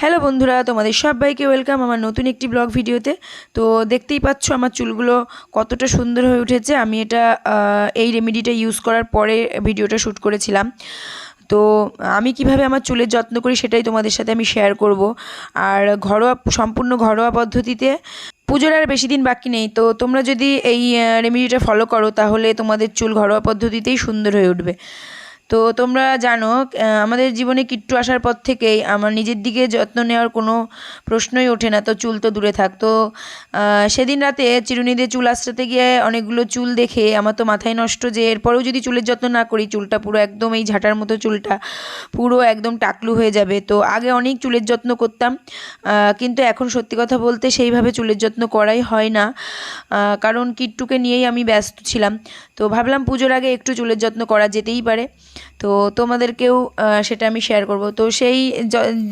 Hello বন্ধুরা, তোমাদের সবাইকে ওয়েলকাম আমার নতুন একটি ব্লগ ভিডিওতে। তো দেখতেই পাচ্ছ আমার চুলগুলো কতটা সুন্দর হয়ে উঠেছে। আমি এটা এই রেমেডিটা ইউজ করার পরে ভিডিওটা শ্যুট করেছিলাম। তো আমি কিভাবে আমার চুলের যত্ন করি সেটাই তোমাদের সাথে আমি শেয়ার করব। আর সম্পূর্ণ ঘরোয়া পদ্ধতিতে। পুজোর আর বেশি দিন বাকি নেই, তো তোমরা যদি এই রেমেডিটা ফলো করো তাহলে তোমাদের চুল ঘরোয়া পদ্ধতিতেই সুন্দর হয়ে উঠবে। তো তোমরা জানো, আমাদের জীবনে কিট্টু আসার পর থেকেই আমার নিজের দিকে যত্ন নেওয়ার কোনো প্রশ্নই ওঠে না, তো চুল তো দূরে থাক। তো সেদিন রাতে চিরুনি দিয়ে চুল আঁচড়াতে গিয়ে অনেকগুলো চুল দেখে আমার তো মাথায় নষ্ট, যে এরপরেও যদি চুলের যত্ন না করি চুলটা পুরো একদম এই ঝাঁটার মতো চুলটা পুরো একদম টাকলু হয়ে যাবে। তো আগে অনেক চুলের যত্ন করতাম, কিন্তু এখন সত্যি কথা বলতে সেইভাবে চুলের যত্ন করাই হয় না, কারণ কিট্টুকে নিয়েই আমি ব্যস্ত ছিলাম। তো ভাবলাম পুজোর আগে একটু চুলের যত্ন করা যেতেই পারে, তো তোমাদেরকেও সেটা আমি শেয়ার করব। তো সেই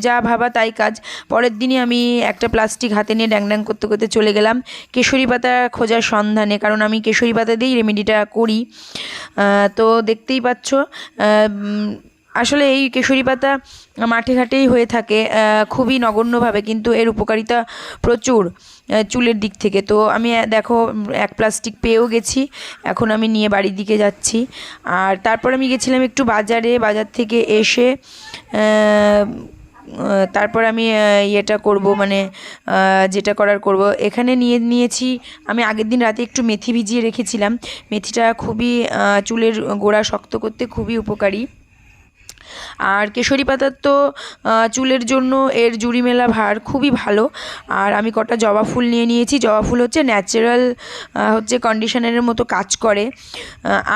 যা ভাবা তাই কাজ। পরের দিনই আমি একটা প্লাস্টিক হাতে নিয়ে ড্যাং ড্যাং করতে করতে চলে গেলাম কেশরী পাতা খোঁজার সন্ধানে, কারণ আমি কেশরী পাতা দিয়েই রেমেডিটা করি। তো দেখতেই পাচ্ছ, আসলে এই কেশরী পাতা মাঠে ঘাটেই হয়ে থাকে খুবই নগণ্যভাবে, কিন্তু এর উপকারিতা প্রচুর চুলের দিক থেকে। তো আমি দেখো এক প্লাস্টিক পেয়েও গেছি, এখন আমি নিয়ে বাড়ির দিকে যাচ্ছি। আর তারপর আমি গেছিলাম একটু বাজার থেকে এসে তারপর আমি ইয়েটা করব, মানে যেটা করার করব। এখানে নিয়েছি আমি আগের দিন রাতে একটু মেথি ভিজিয়ে রেখেছিলাম। মেথিটা খুবই চুলের গোড়া শক্ত করতে খুবই উপকারী। আর কেশরী পাতার তো চুলের জন্য এর জুড়ি মেলা ভার খুবই ভালো। আর আমি কটা জবা ফুল নিয়ে নিয়েছি। জবা ফুল হচ্ছে ন্যাচারাল, হচ্ছে কন্ডিশনারের মতো কাজ করে।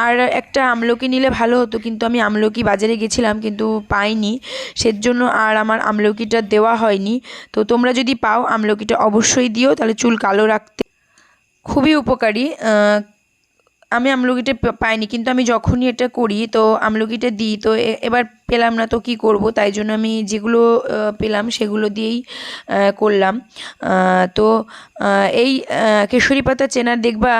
আর একটা আমলকি নিলে ভালো হতো, কিন্তু আমি আমলকি বাজারে গেছিলাম কিন্তু পাইনি, সেজন্য আর আমার আমলকিটা দেওয়া হয়নি। তো তোমরা যদি পাও আমলকিটা অবশ্যই দিও, তাহলে চুল কালো রাখতে খুবই উপকারী। আমি আমলকিটা পাইনি, কিন্তু আমি যখনই এটা করি তো আমলকিটা দিই। তো এবার পেলাম না, তো কি করব, তাই জন্য আমি যেগুলো পেলাম সেগুলো দিয়েই করলাম। তো এই কেশরী পাতা চেনার দেখবা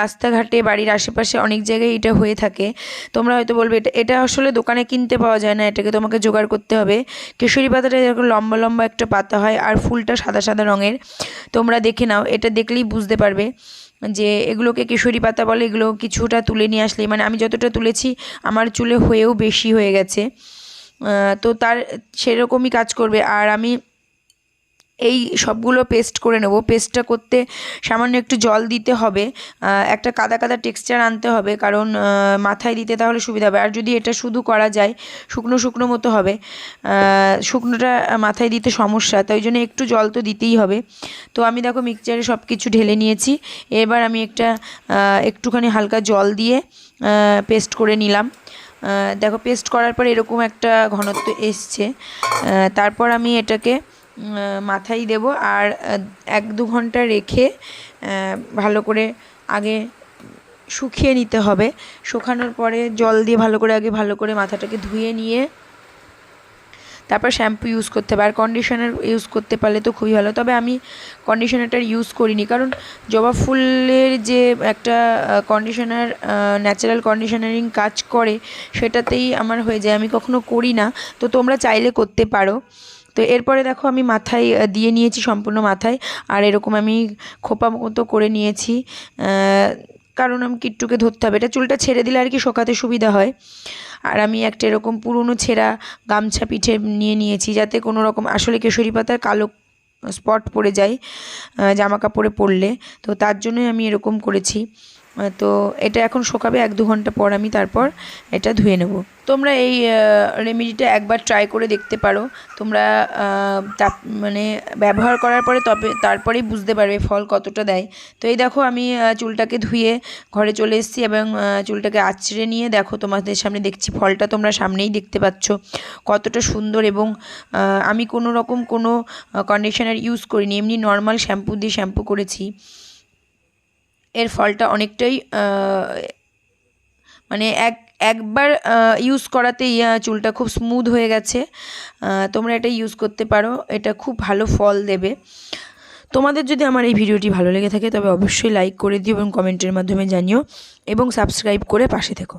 রাস্তাঘাটে বাড়ির আশেপাশে অনেক জায়গায় এটা হয়ে থাকে। তোমরা হয়তো বলবে এটা আসলে দোকানে কিনতে পাওয়া যায় না, এটাকে তোমাকে জোগাড় করতে হবে। কেশরী পাতাটা এরকম লম্বা লম্বা একটা পাতা হয় আর ফুলটা সাদা সাদা রঙের। তোমরা দেখে নাও, এটা দেখলেই বুঝতে পারবে যে এগুলোকে কেশরী পাতা বলে। এগুলো কিছুটা তুলে নিয়ে আসলে, মানে আমি যতটা তুলেছি আমার চুলে হয়েও বেশি হয়ে গেছে, তো তার সেরকমই কাজ করবে। আর আমি এই সবগুলো পেস্ট করে নেব। পেস্টটা করতে সামান্য একটু জল দিতে হবে, একটা কাদা কাদা টেক্সচার আনতে হবে, কারণ মাথায় দিতে তাহলে সুবিধা হবে। আর যদি এটা শুধু করা যায় শুকনো শুকনো মতো হবে, শুকনোটা মাথায় দিতে সমস্যা, তাই জন্য একটু জল তো দিতেই হবে। তো আমি দেখো মিক্সচারে সব কিছু ঢেলে নিয়েছি। এবার আমি একটুখানি হালকা জল দিয়ে পেস্ট করে নিলাম। দেখো পেস্ট করার পর এরকম একটা ঘনত্ব এসছে। তারপর আমি এটাকে মাথায় দেব আর 1-2 ঘন্টা রেখে ভালো করে আগে শুকিয়ে নিতে হবে। শুকানোর পরে জল দিয়ে ভালো করে মাথাটাকে ধুয়ে নিয়ে তারপর শ্যাম্পু ইউজ করতে হবে। আর কন্ডিশনার ইউজ করতে পারলে তো খুবই ভালো, তবে আমি কন্ডিশনারটা ইউজ করিনি, কারণ জবা ফুলের যে একটা কন্ডিশনার ন্যাচারাল কন্ডিশনারিং কাজ করে সেটাতেই আমার হয়ে যায়, আমি কখনো করি না। তো তোমরা চাইলে করতে পারো। তো এরপরে দেখো আমি মাথায় দিয়ে নিয়েছি সম্পূর্ণ মাথায়, আর এরকম আমি খোপা মতো করে নিয়েছি, কারণ আমি কিট্টুকে ধরতে হবে। এটা চুলটা ছেড়ে দিলে আর কি শোকাতে সুবিধা হয়। আর আমি একটা এরকম পুরনো ছেঁড়া গামছা পিঠে নিয়েছি, যাতে কোনো রকম, আসলে কেশরী পাতার কালো স্পট পড়ে যায় জামা কাপড়ে পরলে, তো তার জন্যই আমি এরকম করেছি। তো এটা এখন শোকাবে, 1-2 ঘন্টা পর আমি তারপর এটা ধুয়ে নেব। তোমরা এই রেমেডিটা একবার ট্রাই করে দেখতে পারো। তোমরা মানে ব্যবহার করার পরে তারপরেই বুঝতে পারবে ফল কতটা দেয়। তো এই দেখো আমি চুলটাকে ধুয়ে ঘরে চলে এসেছি এবং চুলটাকে আঁচড়ে নিয়ে দেখো তোমাদের সামনে দেখছি ফলটা তোমরা সামনেই দেখতে পাচ্ছ কতটা সুন্দর। এবং আমি কোনো রকম কোনো কন্ডিশনার ইউজ করিনি, এমনি নর্মাল শ্যাম্পু দিয়ে শ্যাম্পু করেছি। এর ফলটা অনেকটাই মানে একবার ইউজ করাতেই চুলটা খুব স্মুথ হয়ে গেছে। তোমরা এটা ইউজ করতে পারো, এটা খুব ভালো ফল দেবে। তোমাদের যদি আমার এই ভিডিওটি ভালো লেগে থাকে তবে অবশ্যই লাইক করে দিও এবং কমেন্টের মাধ্যমে জানিও, এবং সাবস্ক্রাইব করে পাশে থেকো।